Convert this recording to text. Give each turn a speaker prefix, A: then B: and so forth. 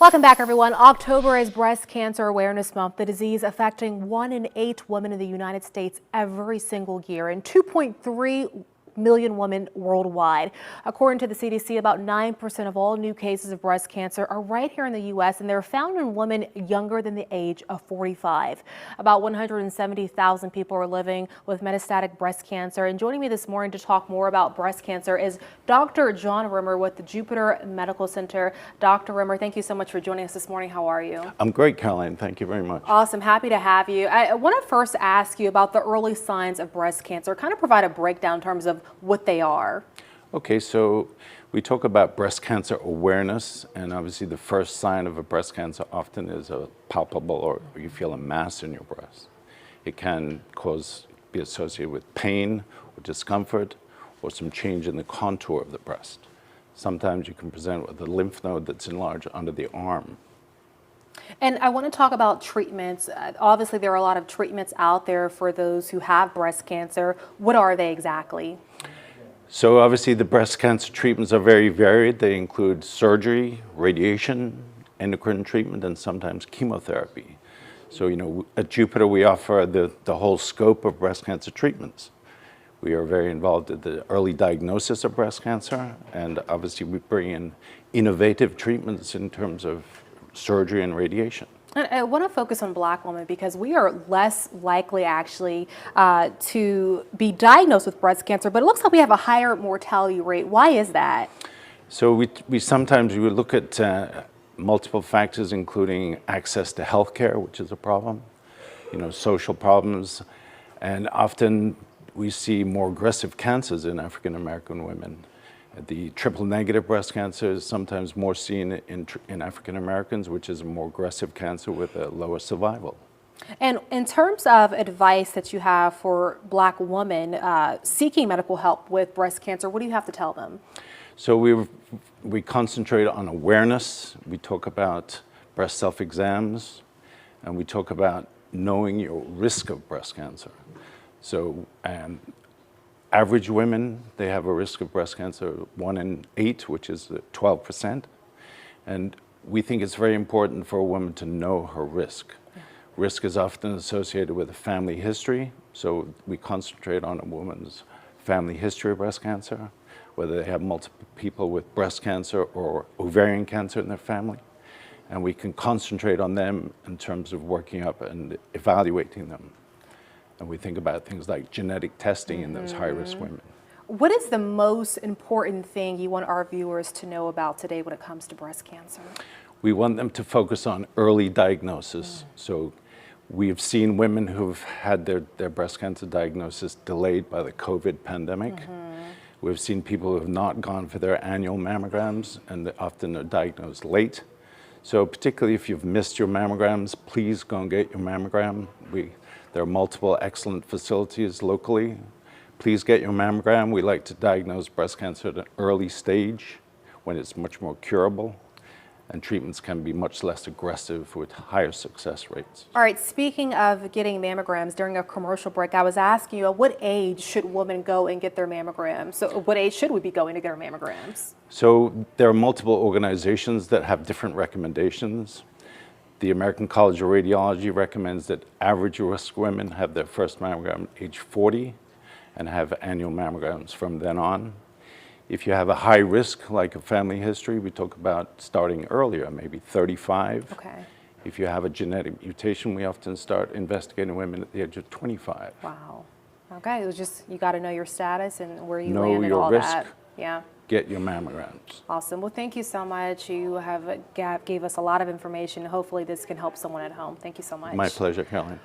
A: Welcome back, everyone. October is Breast Cancer Awareness Month, the disease affecting 1 in 8 women in the United States every single year, and 2.3 million women worldwide. According to the CDC, about 9% of all new cases of breast cancer are right here in the U.S., and they're found in women younger than the age of 45. About 170,000 people are living with metastatic breast cancer. And joining me this morning to talk more about breast cancer is Dr. John Rimmer with the Jupiter Medical Center. Dr. Rimmer, thank you so much for joining us this morning. How are you?
B: I'm great, Caroline. Thank you very much.
A: Awesome. Happy to have you. I want to first ask you about the early signs of breast cancer. Kind of provide a breakdown in terms of what they are.
B: Okay, so we talk about breast cancer awareness, and obviously the first sign of a breast cancer often is a palpable, or you feel a mass in your breast. It can be associated with pain or discomfort or some change in the contour of the breast. Sometimes you can present with a lymph node that's enlarged under the arm.
A: And I want to talk about treatments. Obviously, there are a lot of treatments out there for those who have breast cancer. What are they exactly?
B: So obviously the breast cancer treatments are very varied. They include surgery, radiation, endocrine treatment, and sometimes chemotherapy. So, at Jupiter, we offer the whole scope of breast cancer treatments. We are very involved in the early diagnosis of breast cancer, and obviously we bring in innovative treatments in terms of surgery and radiation.
A: And I want to focus on Black women because we are less likely actually to be diagnosed with breast cancer, but it looks like we have a higher mortality rate. Why is that?
B: So we sometimes look at multiple factors, including access to health care, which is a problem, social problems, and often we see more aggressive cancers in African American women. The triple negative breast cancer is sometimes more seen in African Americans, which is a more aggressive cancer with a lower survival.
A: And in terms of advice that you have for Black women seeking medical help with breast cancer, what do you have to tell them?
B: So we concentrate on awareness. We talk about breast self-exams, and we talk about knowing your risk of breast cancer. So average women, they have a risk of breast cancer 1 in 8, which is 12%. And we think it's very important for a woman to know her risk. Yeah. Risk is often associated with a family history, so we concentrate on a woman's family history of breast cancer, whether they have multiple people with breast cancer or ovarian cancer in their family. And we can concentrate on them in terms of working up and evaluating them. And we think about things like genetic testing in those high-risk women.
A: What is the most important thing you want our viewers to know about today when it comes to breast cancer?
B: We want them to focus on early diagnosis. So we've seen women who've had their breast cancer diagnosis delayed by the COVID pandemic. We've seen people who have not gone for their annual mammograms, and they often are diagnosed late. So particularly if you've missed your mammograms, please go and get your mammogram. There are multiple excellent facilities locally. Please get your mammogram. We like to diagnose breast cancer at an early stage when it's much more curable, and treatments can be much less aggressive with higher success rates.
A: All right, speaking of getting mammograms, during a commercial break, I was asking you, at what age should women go and get their mammograms? So what age should we be going to get our mammograms?
B: So there are multiple organizations that have different recommendations. The American College of Radiology recommends that average risk women have their first mammogram at age 40 and have annual mammograms from then on. If you have a high risk, like a family history, we talk about starting earlier, maybe 35.
A: Okay.
B: If you have a genetic mutation, we often start investigating women at the age of 25.
A: Wow. Okay, it was just, you got to know your status and where you
B: know
A: land and
B: your
A: all
B: risk.
A: that. Yeah.
B: Get your mammograms.
A: Awesome. Well, thank you so much. You gave us a lot of information. Hopefully this can help someone at home. Thank you so much.
B: My pleasure, Caroline.